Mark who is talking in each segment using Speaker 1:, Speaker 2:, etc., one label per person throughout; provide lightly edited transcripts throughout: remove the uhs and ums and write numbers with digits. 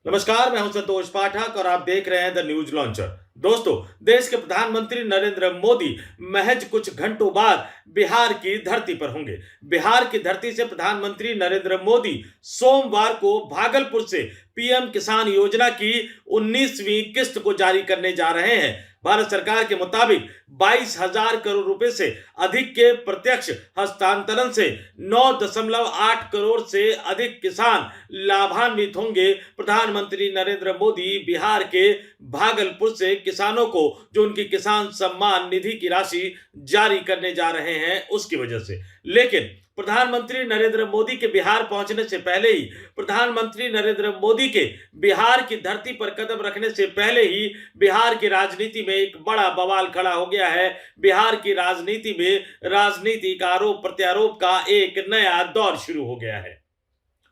Speaker 1: नमस्कार, मैं हूं संतोष पाठक और आप देख रहे हैं द न्यूज लॉन्चर। दोस्तों, देश के प्रधानमंत्री नरेंद्र मोदी महज कुछ घंटों बाद बिहार की धरती पर होंगे। बिहार की धरती से प्रधानमंत्री नरेंद्र मोदी सोमवार को भागलपुर से पीएम किसान योजना की 19वीं किस्त को जारी करने जा रहे हैं। भारत सरकार के मुताबिक 22,000 करोड़ रुपए से अधिक के प्रत्यक्ष हस्तांतरण से 9.8 करोड़ से अधिक किसान लाभान्वित होंगे। प्रधानमंत्री नरेंद्र मोदी बिहार के भागलपुर से किसानों को जो उनकी किसान सम्मान निधि की राशि जारी करने जा रहे हैं उसकी वजह से। लेकिन प्रधानमंत्री नरेंद्र मोदी के बिहार पहुंचने से पहले ही, प्रधानमंत्री नरेंद्र मोदी के बिहार की धरती पर कदम रखने से पहले ही बिहार की राजनीति में एक बड़ा बवाल खड़ा हो गया है। बिहार की राजनीति में राजनीतिक आरोप प्रत्यारोप का एक नया दौर शुरू हो गया है।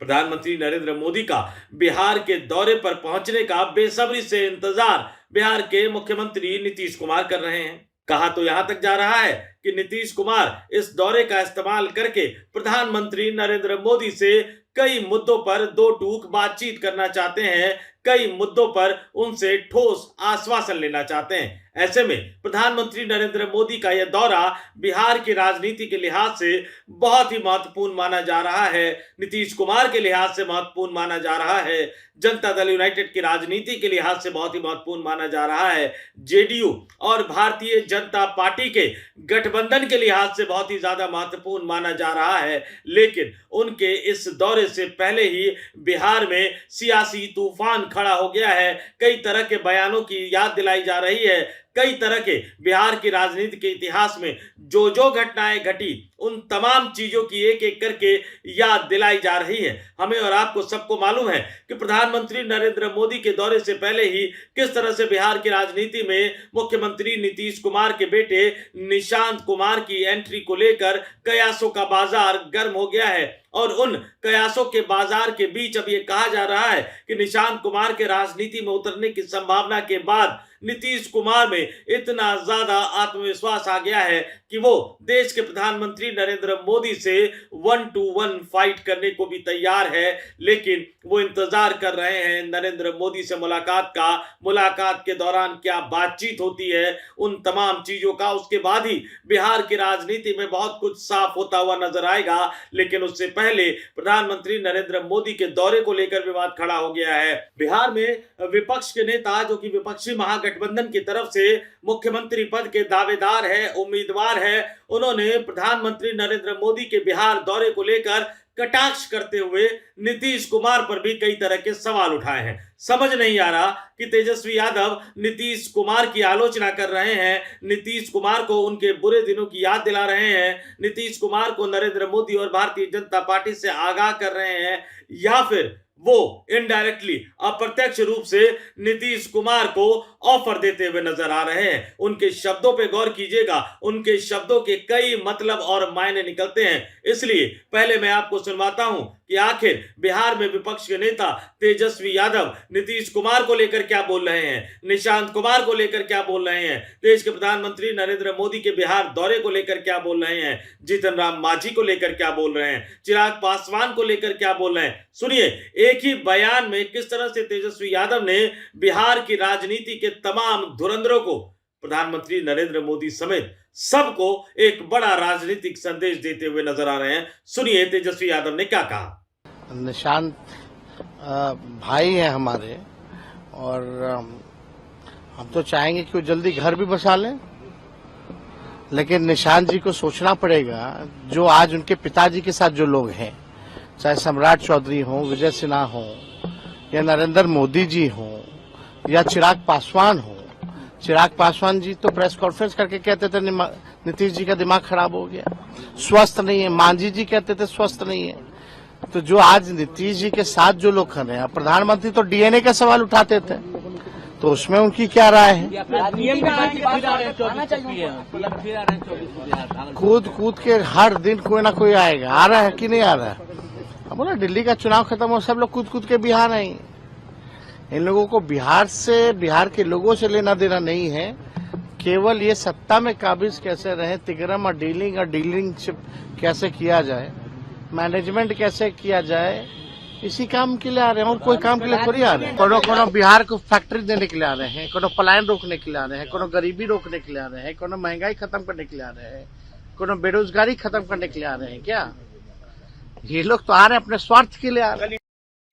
Speaker 1: प्रधानमंत्री नरेंद्र मोदी का बिहार के दौरे पर पहुंचने का बेसब्री से इंतजार बिहार के मुख्यमंत्री नीतीश कुमार कर रहे हैं। कहा तो यहां तक जा रहा है कि नीतीश कुमार इस दौरे का इस्तेमाल करके प्रधानमंत्री नरेंद्र मोदी से कई मुद्दों पर दो टूक बातचीत करना चाहते हैं, कई मुद्दों पर उनसे ठोस आश्वासन लेना चाहते हैं। ऐसे में प्रधानमंत्री नरेंद्र मोदी का यह दौरा बिहार की राजनीति के लिहाज से बहुत ही महत्वपूर्ण माना जा रहा है, नीतीश कुमार के लिहाज से महत्वपूर्ण माना जा रहा है, जनता दल यूनाइटेड की राजनीति के लिहाज से बहुत ही महत्वपूर्ण माना जा रहा है, जेडीयू और भारतीय जनता पार्टी के गठबंधन के लिहाज से बहुत ही ज्यादा महत्वपूर्ण माना जा रहा है। लेकिन उनके इस दौरे से पहले ही बिहार में सियासी तूफान खड़ा हो गया है। कई तरह के बयानों की याद दिलाई जा रही है, कई तरह के बिहार की राजनीति के इतिहास में जो जो घटनाएं घटी उन तमाम चीजों की एक एक करके याद दिलाई जा रही है। हमें और आपको सबको मालूम है कि प्रधानमंत्री नरेंद्र मोदी के दौरे से पहले ही किस तरह से बिहार की राजनीति में मुख्यमंत्री नीतीश कुमार के बेटे निशांत कुमार की एंट्री को लेकर कयासों का बाजार गर्म हो गया है। और उन कयासों के बाजार के बीच अब यह कहा जा रहा है कि निशांत कुमार के राजनीति में उतरने की संभावना के बाद नीतीश कुमार में इतना ज्यादा आत्मविश्वास आ गया है कि वो देश के प्रधानमंत्री नरेंद्र मोदी से 1-to-1 फाइट करने को भी तैयार है। लेकिन वो इंतजार कर रहे हैं नरेंद्र मोदी से मुलाकात का, मुलाकात के दौरान क्या बातचीत होती है, उन तमाम चीजों का। उसके बाद ही बिहार की राजनीति में बहुत कुछ साफ होता हुआ नजर आएगा। लेकिन उससे पहले प्रधानमंत्री नरेंद्र मोदी के दौरे को लेकर विवाद खड़ा हो गया है। बिहार में विपक्ष के नेता जो कि विपक्षी महागठबंधन की तरफ से मुख्यमंत्री पद के दावेदार है, उम्मीदवार है, उन्होंने प्रधानमंत्री नरेंद्र मोदी के बिहार दौरे को लेकर कटाक्ष करते हुए नीतीश कुमार पर भी कई तरह के सवाल उठाए हैं। समझ नहीं आ रहा कि तेजस्वी यादव नीतीश कुमार की आलोचना कर रहे हैं, नीतीश कुमार को उनके बुरे दिनों की याद दिला रहे हैं, नीतीश कुमार को नरेंद्र मोदी और भारतीय जनता पार्टी से आगाह कर रहे हैं, या फिर वो इनडायरेक्टली अप्रत्यक्ष रूप से नीतीश कुमार को ऑफर देते हुए नजर आ रहे हैं। उनके शब्दों पे गौर कीजिएगा, उनके शब्दों के कई मतलब और मायने निकलते हैं। इसलिए पहले मैं आपको सुनवाता हूं कि आखिर बिहार में विपक्ष के नेता तेजस्वी यादव नीतीश कुमार को लेकर क्या बोल रहे हैं, निशांत कुमार को लेकर क्या बोल रहे हैं, देश के प्रधानमंत्री नरेंद्र मोदी के बिहार दौरे को लेकर क्या बोल रहे हैं, जीतन राम मांझी को लेकर क्या बोल रहे हैं, चिराग पासवान को लेकर क्या बोल रहे हैं। सुनिए एक ही बयान में किस तरह से तेजस्वी यादव ने बिहार की राजनीति के तमाम धुरंधरों को, प्रधानमंत्री नरेंद्र मोदी समेत सबको एक बड़ा राजनीतिक संदेश देते हुए नजर आ रहे हैं। सुनिए तेजस्वी यादव ने क्या कहा।
Speaker 2: निशांत भाई है हमारे और हम तो चाहेंगे कि वो जल्दी घर भी बसा लें, लेकिन निशांत जी को सोचना पड़ेगा जो आज उनके पिताजी के साथ जो लोग हैं, चाहे सम्राट चौधरी हो, विजय सिन्हा हो, या नरेंद्र मोदी जी हो, या चिराग पासवान हो। चिराग पासवान जी तो प्रेस कॉन्फ्रेंस करके कहते थे नीतीश जी का दिमाग खराब हो गया, स्वस्थ नहीं है। मांझी जी कहते थे स्वस्थ नहीं है। तो जो आज नीतीश जी के साथ जो लोग खड़े हैं, प्रधानमंत्री तो डीएनए का सवाल उठाते थे, तो उसमें उनकी क्या राय है। कूद कूद के हर दिन कोई ना कोई आएगा, आ रहा है कि नहीं आ रहा है। अब बोला दिल्ली का चुनाव खत्म हो, सब लोग कूद कूद के बिहार आएंगे। इन लोगों को बिहार से, बिहार के लोगों से लेना देना नहीं है। केवल ये सत्ता में काबिज कैसे रहे, तिगरम और डीलिंग कैसे किया जाए, मैनेजमेंट कैसे किया जाए, इसी काम के लिए आ रहे हैं और कोई काम के लिए थोड़ी आ रहे हैं। कोनो बिहार को फैक्ट्री देने के लिए आ रहे हैं, कोनो पलायन रोकने के लिए आ रहे हैं, कोनो गरीबी रोकने के लिए आ रहे हैं, कोनो महंगाई खत्म करने के लिए आ रहे हैं, कोनो बेरोजगारी खत्म करने के लिए आ रहे हैं। क्या ये लोग तो आ रहे हैं अपने स्वार्थ के लिए आ रहे हैं।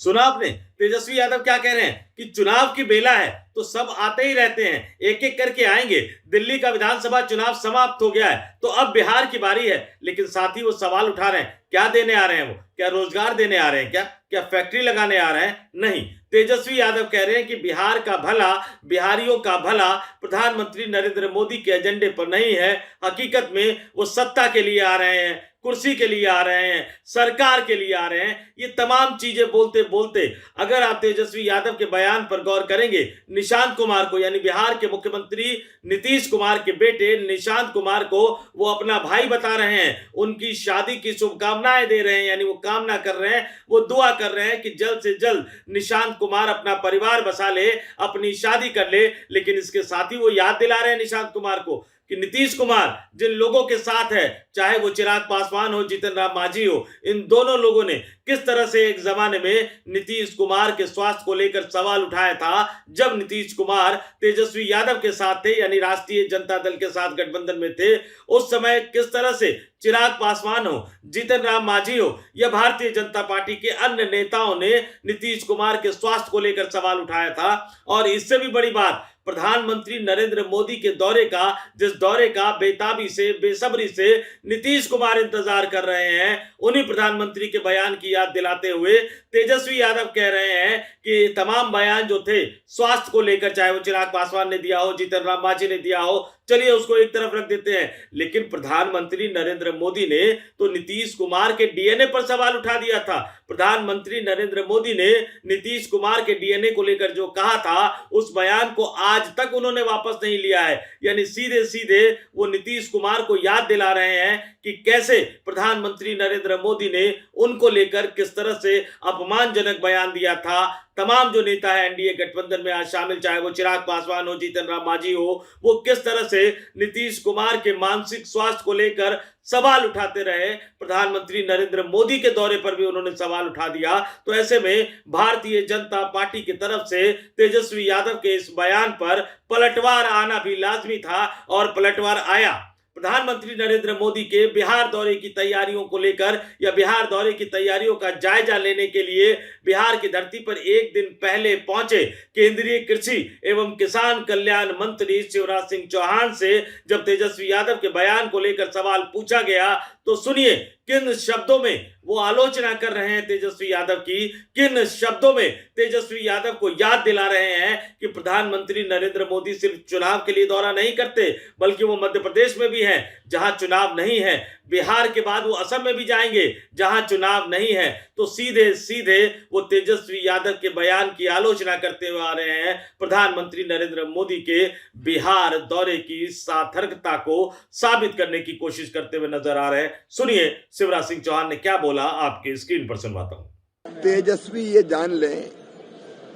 Speaker 1: सुना आपने तेजस्वी यादव क्या कह रहे हैं कि चुनाव की बेला है तो सब आते ही रहते हैं, एक एक करके आएंगे। दिल्ली का विधानसभा चुनाव समाप्त हो गया है तो अब बिहार की बारी है। लेकिन साथ ही वो सवाल उठा रहे हैं, क्या देने आ रहे हैं? वो क्या रोजगार देने आ रहे हैं? क्या फैक्ट्री लगाने आ रहे हैं? नहीं, तेजस्वी यादव कह रहे हैं कि बिहार का भला, बिहारियों का भला प्रधानमंत्री नरेंद्र मोदी के एजेंडे पर नहीं है। हकीकत में वो सत्ता के लिए आ रहे हैं, कुर्सी के लिए आ रहे हैं, सरकार के लिए आ रहे हैं। ये तमाम चीजें बोलते बोलते अगर आप तेजस्वी यादव के बयान पर गौर करेंगे, निशांत कुमार को यानी बिहार के मुख्यमंत्री नीतीश कुमार के बेटे निशांत कुमार को वो अपना भाई बता रहे हैं, उनकी शादी की शुभकामनाएं दे रहे हैं, यानी वो कामना कर रहे हैं, वो दुआ कर रहे हैं कि जल्द से जल्द निशांत कुमार अपना परिवार बसा ले, अपनी शादी कर ले। लेकिन इसके साथ ही वो याद दिला रहे हैं निशांत कुमार को कि नीतीश कुमार जिन लोगों के साथ है, चाहे वो चिराग पासवान हो, जीतन राम मांझी हो, इन दोनों लोगों ने किस तरह से एक जमाने में नीतीश कुमार के स्वास्थ्य को लेकर सवाल उठाया था, जब नीतीश कुमार तेजस्वी यादव के साथ थे, यानी राष्ट्रीय जनता दल के साथ गठबंधन में थे। उस समय किस तरह से चिराग पासवान हो, जीतन राम मांझी हो या भारतीय जनता पार्टी के अन्य नेताओं ने नीतीश कुमार के स्वास्थ्य को लेकर सवाल उठाया था। और इससे भी बड़ी बात, प्रधानमंत्री नरेंद्र मोदी के दौरे का, जिस दौरे का बेताबी से, बेसब्री से नीतीश कुमार इंतजार कर रहे हैं, उन्हीं प्रधानमंत्री के बयान की याद दिलाते हुए तेजस्वी यादव कह रहे हैं कि तमाम बयान जो थे स्वास्थ्य को लेकर, चाहे वो चिराग पासवान ने दिया हो, जीतन राम मांझी ने दिया हो, चलिए उसको एक तरफ रख देते हैं, लेकिन प्रधानमंत्री नरेंद्र मोदी ने तो नीतीश कुमार के डीएनए पर सवाल उठा दिया था। प्रधानमंत्री नरेंद्र मोदी ने नीतीश कुमार के डीएनए को लेकर जो कहा था, उस बयान को आज तक उन्होंने वापस नहीं लिया है। यानी सीधे सीधे वो नीतीश कुमार को याद दिला रहे हैं कि कैसे प्रधानमंत्री नरेंद्र मोदी ने उनको लेकर किस तरह से अपमानजनक बयान दिया था। तमाम जो नेता है एनडीए गठबंधन में आज शामिल, चाहे वो चिराग पासवान हो, जीतन राम मांझी हो, वो किस तरह से नीतीश कुमार के मानसिक स्वास्थ्य को लेकर सवाल उठाते रहे। प्रधानमंत्री नरेंद्र मोदी के दौरे पर भी उन्होंने सवाल उठा दिया। तो ऐसे में भारतीय जनता पार्टी की तरफ से तेजस्वी यादव के इस बयान पर पलटवार आना भी लाजमी था और पलटवार आया। प्रधानमंत्री नरेंद्र मोदी के बिहार दौरे की तैयारियों को लेकर या बिहार दौरे की तैयारियों का जायजा लेने के लिए बिहार की धरती पर एक दिन पहले पहुंचे केंद्रीय कृषि एवं किसान कल्याण मंत्री शिवराज सिंह चौहान से जब तेजस्वी यादव के बयान को लेकर सवाल पूछा गया, तो सुनिए किन शब्दों में वो आलोचना कर रहे हैं तेजस्वी यादव की, किन शब्दों में तेजस्वी यादव को याद दिला रहे हैं कि प्रधानमंत्री नरेंद्र मोदी सिर्फ चुनाव के लिए दौरा नहीं करते, बल्कि वो मध्य प्रदेश में भी हैं जहां चुनाव नहीं है, बिहार के बाद वो असम में भी जाएंगे जहां चुनाव नहीं है। तो सीधे सीधे वो तेजस्वी यादव के बयान की आलोचना करते हुए आ रहे हैं प्रधानमंत्री नरेंद्र मोदी के बिहार दौरे की सार्थकता को साबित करने की कोशिश करते हुए नजर आ रहे हैं। सुनिए शिवराज सिंह चौहान ने क्या बोला, आपके स्क्रीन पर सुनवाता हूं।
Speaker 3: तेजस्वी ये जान लें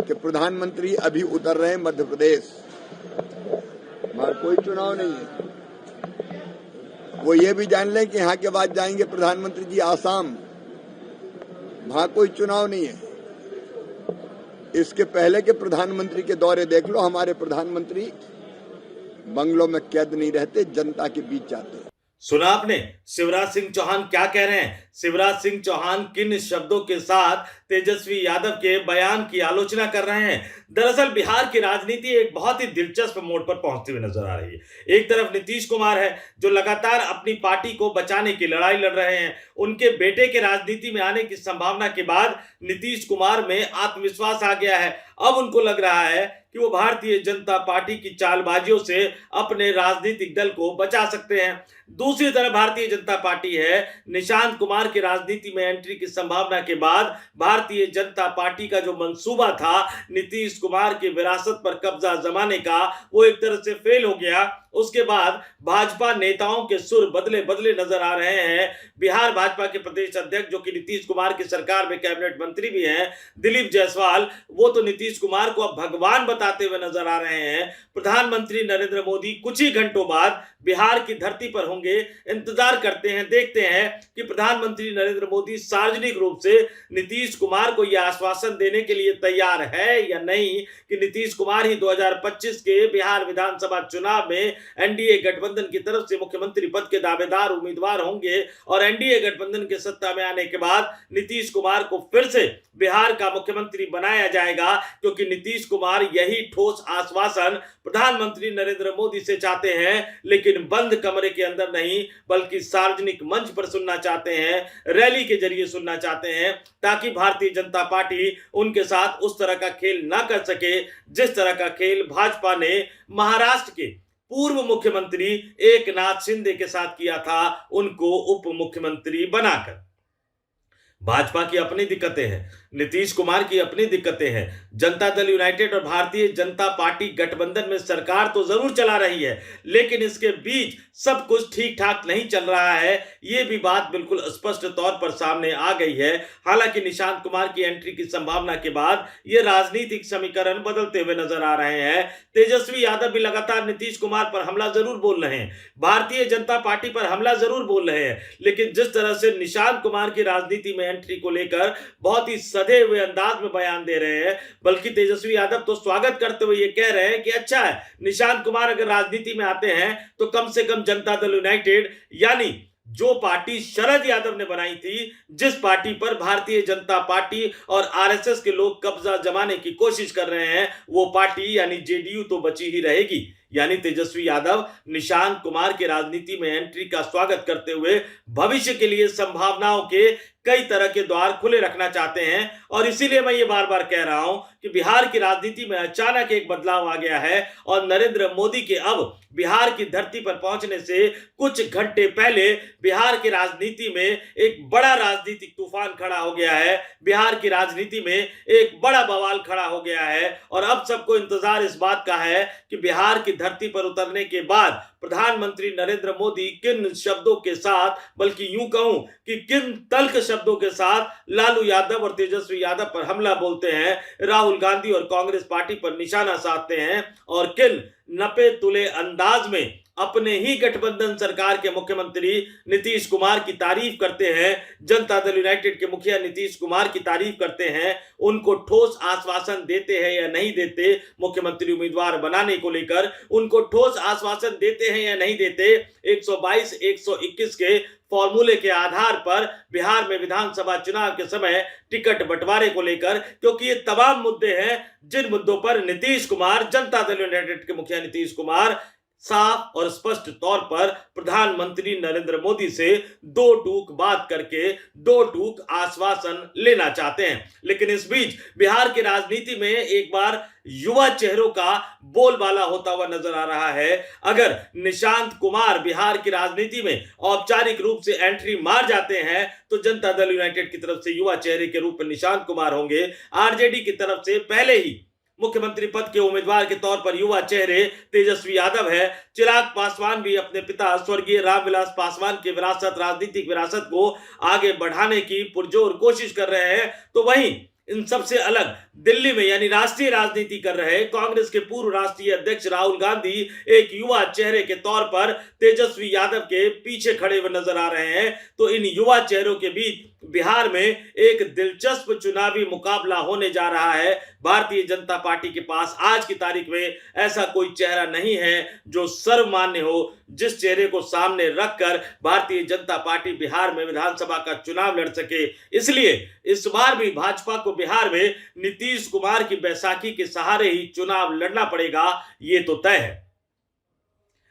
Speaker 3: कि प्रधानमंत्री अभी उतर रहे हैं मध्य प्रदेश, वहां कोई चुनाव नहीं है। वो ये भी जान लें कि यहाँ के बाद जाएंगे प्रधानमंत्री जी आसाम, वहां कोई चुनाव नहीं है। इसके पहले के प्रधानमंत्री के दौरे देख लो, हमारे प्रधानमंत्री बंगलों में कैद नहीं रहते, जनता के बीच जाते।
Speaker 1: सुना आपने शिवराज सिंह चौहान क्या कह रहे हैं? शिवराज सिंह चौहान किन शब्दों के साथ तेजस्वी यादव के बयान की आलोचना कर रहे हैं? दरअसल बिहार की राजनीति एक बहुत ही दिलचस्प मोड़ पर पहुंचती हुई नजर आ रही है। एक तरफ नीतीश कुमार है जो लगातार अपनी पार्टी को बचाने की लड़ाई लड़ रहे हैं। उनके बेटे के राजनीति में आने की संभावना के बाद नीतीश कुमार में आत्मविश्वास आ गया है। अब उनको लग रहा है कि वो भारतीय जनता पार्टी की चालबाजियों से अपने राजनीतिक दल को बचा सकते हैं। दूसरी तरफ भारतीय जनता पार्टी है, निशांत कुमार की राजनीति में एंट्री की संभावना के बाद भारतीय जनता पार्टी का जो मंसूबा था नीतीश कुमार की विरासत पर कब्जा जमाने का, वो एक तरह से फेल हो गया। उसके बाद भाजपा नेताओं के सुर बदले बदले नजर आ रहे हैं। बिहार भाजपा के प्रदेश अध्यक्ष जो कि नीतीश कुमार की सरकार में कैबिनेट मंत्री भी हैं, दिलीप जायसवाल, वो तो नीतीश कुमार को अब भगवान बता आते हुए नजर आ रहे हैं। प्रधानमंत्री नरेंद्र मोदी कुछ ही घंटों बाद बिहार की धरती पर होंगे। इंतजार करते हैं, देखते हैं कि प्रधानमंत्री नरेंद्र मोदी सार्वजनिक रूप से नीतीश कुमार को यह आश्वासन देने के लिए तैयार है या नहीं कि नीतीश कुमार ही 2025 के बिहार विधानसभा चुनाव में एनडीए गठबंधन की तरफ से मुख्यमंत्री पद के दावेदार उम्मीदवार होंगे और एनडीए गठबंधन के सत्ता में आने के बाद नीतीश कुमार को फिर से बिहार का मुख्यमंत्री बनाया जाएगा, क्योंकि नीतीश कुमार यही ठोस आश्वासन प्रधानमंत्री नरेंद्र मोदी से चाहते हैं, लेकिन बंद कमरे के अंदर नहीं बल्कि सार्वजनिक मंच पर सुनना चाहते हैं, रैली के जरिए सुनना चाहते हैं, ताकि भारतीय जनता पार्टी उनके साथ उस तरह का खेल ना कर सके जिस तरह का खेल भाजपा ने महाराष्ट्र के पूर्व मुख्यमंत्री एकनाथ शिंदे के साथ किया था, उनको उप मुख्यमंत्री बनाकर। भाजपा की अपनी दिक्कतें हैं, नीतीश कुमार की अपनी दिक्कतें हैं। जनता दल यूनाइटेड और भारतीय जनता पार्टी गठबंधन में सरकार तो जरूर चला रही है, लेकिन इसके बीच सब कुछ ठीक ठाक नहीं चल रहा है। ये भी बात बिल्कुल स्पष्ट तौर पर सामने आ गई है। हालांकि निशांत कुमार की एंट्री की संभावना के बाद ये राजनीतिक समीकरण बदलते हुए नजर आ रहे हैं। तेजस्वी यादव भी लगातार नीतीश कुमार पर हमला जरूर बोल रहे हैं, भारतीय जनता पार्टी पर हमला जरूर बोल रहे हैं, लेकिन जिस तरह से निशांत कुमार की राजनीति में एंट्री को लेकर बहुत ही सधे हुए अंदाज में बयान दे रहे हैं, बल्कि तेजस्वी यादव तो स्वागत करते हुए ये कह रहे हैं कि अच्छा है, निशांत कुमार अगर राजनीति में आते हैं तो कम से कम जनता दल यूनाइटेड यानी जो पार्टी शरद यादव ने बनाई थी, जिस पार्टी पर भारतीय जनता पार्टी और आरएसएस के लोग कब्जा जमाने की कोशिश कर रहे हैं, वो पार्टी यानी जेडीयू तो बची ही रहेगी। यानी तेजस्वी यादव निशांत कुमार के राजनीति में एंट्री का स्वागत करते हुए भविष्य के लिए संभावनाओं के कई तरह के द्वार खुले रखना चाहते हैं। और इसीलिए मैं ये बार बार कह रहा हूं कि बिहार की राजनीति में अचानक एक बदलाव आ गया है और नरेंद्र मोदी के अब बिहार की धरती पर पहुंचने से कुछ घंटे पहले बिहार की राजनीति में एक बड़ा राजनीतिक तूफान खड़ा हो गया है। बिहार की राजनीति में एक बड़ा बवाल खड़ा हो गया है और अब सबको इंतजार इस बात का है कि बिहार की धरती पर उतरने के बाद प्रधानमंत्री नरेंद्र मोदी किन शब्दों के साथ, बल्कि यूं कहूं कि किन तल्ख शब्दों के साथ लालू यादव और तेजस्वी यादव पर हमला बोलते हैं, राहुल गांधी और कांग्रेस पार्टी पर निशाना साधते हैं और किन नपे तुले अंदाज में अपने ही गठबंधन सरकार के मुख्यमंत्री नीतीश कुमार की तारीफ करते हैं, जनता दल यूनाइटेड के मुखिया नीतीश कुमार की तारीफ करते हैं, उनको ठोस आश्वासन देते हैं या नहीं देते मुख्यमंत्री उम्मीदवार बनाने को लेकर, उनको ठोस आश्वासन देते हैं या नहीं देते 122 121 के फॉर्मूले के आधार पर बिहार में विधानसभा चुनाव के समय टिकट बंटवारे को लेकर, क्योंकि ये तमाम मुद्दे हैं जिन मुद्दों पर नीतीश कुमार, जनता दल यूनाइटेड के मुखिया नीतीश कुमार साफ और स्पष्ट तौर पर प्रधानमंत्री नरेंद्र मोदी से दो टूक बात करके दो टूक आश्वासन लेना चाहते हैं। लेकिन इस बीच बिहार की राजनीति में एक बार युवा चेहरों का बोलबाला होता हुआ नजर आ रहा है। अगर निशांत कुमार बिहार की राजनीति में औपचारिक रूप से एंट्री मार जाते हैं तो जनता दल यूनाइटेड की तरफ से युवा चेहरे के रूप में निशांत कुमार होंगे। आरजेडी की तरफ से पहले ही मुख्यमंत्री पद के उम्मीदवार के तौर पर युवा चेहरे तेजस्वी यादव है। चिराग पासवान भी अपने पिता स्वर्गीय रामविलास पासवान की विरासत, राजनीतिक विरासत को आगे बढ़ाने की पुरजोर कोशिश कर रहे हैं। तो वहीं इन सबसे अलग दिल्ली में यानी राष्ट्रीय राजनीति कर रहे कांग्रेस के पूर्व राष्ट्रीय अध्यक्ष राहुल गांधी एक युवा चेहरे के तौर पर तेजस्वी यादव के पीछे खड़े हुए नजर आ रहे हैं। तो इन युवा चेहरों के बीच बिहार में एक दिलचस्प चुनावी मुकाबला होने जा रहा है। भारतीय जनता पार्टी के पास आज की तारीख में ऐसा कोई चेहरा नहीं है जो सर्वमान्य हो, जिस चेहरे को सामने रखकर भारतीय जनता पार्टी बिहार में विधानसभा का चुनाव लड़ सके। इसलिए इस बार भी भाजपा को बिहार में नीतीश कुमार की बैसाखी के सहारे ही चुनाव लड़ना पड़ेगा, ये तो तय है।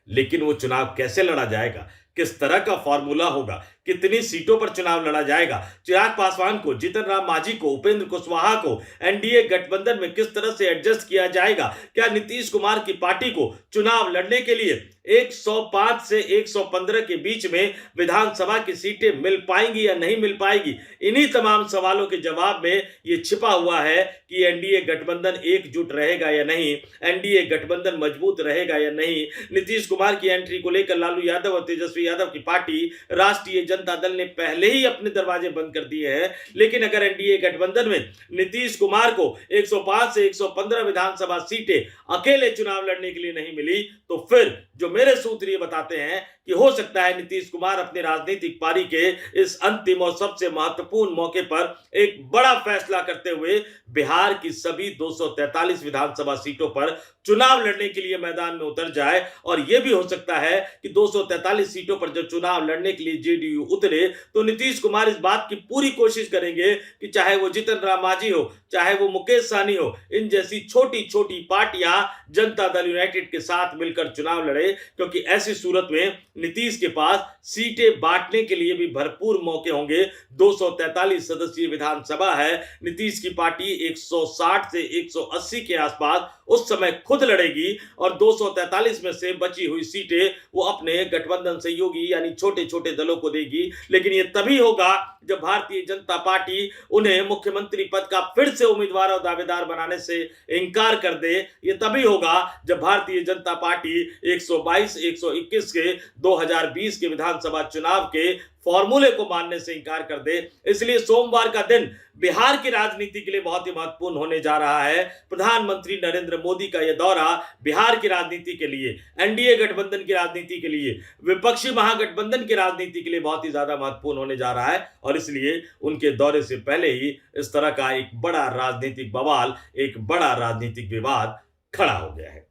Speaker 1: लेकिन वो चुनाव कैसे लड़ा जाएगा, किस तरह का फॉर्मूला होगा, कितनी सीटों पर चुनाव लड़ा जाएगा, चिराग पासवान को, जीतन राम मांझी को, उपेंद्र कुशवाहा को एनडीए गठबंधन में किस तरह से एडजस्ट किया जाएगा, क्या नीतीश कुमार की पार्टी को चुनाव लड़ने के लिए 105 से 115 के बीच में विधानसभा की सीटें मिल पाएंगी या नहीं मिल पाएगी, इन्हीं तमाम सवालों के जवाब में ये छिपा हुआ है कि एनडीए गठबंधन एकजुट रहेगा या नहीं, एनडीए गठबंधन मजबूत रहेगा या नहीं। नीतीश कुमार की एंट्री को लेकर लालू यादव और तेजस्वी यादव की पार्टी राष्ट्रीय जनता दल ने पहले ही अपने दरवाजे बंद कर दिए हैं, लेकिन अगर एनडीए गठबंधन में नीतीश कुमार को 105 से 115 विधानसभा सीटें अकेले चुनाव लड़ने के लिए नहीं मिली, तो फिर जो मेरे सूत्र ये बताते हैं कि हो सकता है नीतीश कुमार अपने राजनीतिक पारी के इस अंतिम और सबसे महत्वपूर्ण मौके पर एक बड़ा फैसला करते हुए बिहार की सभी 243 विधानसभा सीटों पर चुनाव लड़ने के लिए मैदान में उतर जाए। और यह भी हो सकता है कि 243 सीटों पर जब चुनाव लड़ने के लिए जेडीयू उतरे तो नीतीश कुमार इस बात की पूरी कोशिश करेंगे कि चाहे वो जीतन राम मांझी हो, चाहे वो मुकेश सहनी हो, इन जैसी छोटी छोटी पार्टियां जनता दल यूनाइटेड के साथ मिलकर चुनाव लड़े, क्योंकि ऐसी सूरत में नीतीश के पास सीटें बांटने के लिए भी भरपूर मौके होंगे। 243 सदस्यीय विधानसभा है, नीतीश की पार्टी 160 से 180 के आसपास उस समय खुद लड़ेगी और 243 में से बची हुई सीटें वो अपने गठबंधन सहयोगी यानी छोटे छोटे दलों को देगी। लेकिन ये तभी होगा जब भारतीय जनता पार्टी उन्हें मुख्यमंत्री पद का फिर से उम्मीदवार और दावेदार बनाने से इनकार कर दे। ये तभी होगा जब भारतीय जनता पार्टी 122, 121 के 2020 के विधानसभा चुनाव के फॉर्मूले को मानने से इनकार कर दे। इसलिए सोमवार का दिन बिहार की राजनीति के लिए बहुत ही महत्वपूर्ण होने जा रहा है। प्रधानमंत्री नरेंद्र मोदी का यह दौरा बिहार की राजनीति के लिए, एनडीए गठबंधन की राजनीति के लिए, विपक्षी महागठबंधन की राजनीति के लिए बहुत ही ज्यादा महत्वपूर्ण होने जा रहा है। और इसलिए उनके दौरे से पहले ही इस तरह का एक बड़ा राजनीतिक बवाल, एक बड़ा राजनीतिक विवाद खड़ा हो गया है।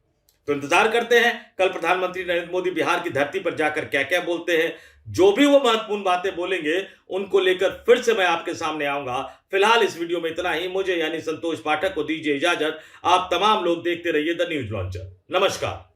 Speaker 1: तो इंतजार करते हैं कल प्रधानमंत्री नरेंद्र मोदी बिहार की धरती पर जाकर क्या क्या बोलते हैं। जो भी वो महत्वपूर्ण बातें बोलेंगे उनको लेकर फिर से मैं आपके सामने आऊंगा। फिलहाल इस वीडियो में इतना ही। मुझे यानी संतोष पाठक को दीजिए इजाजत। आप तमाम लोग देखते रहिए द न्यूज लॉन्चर। नमस्कार।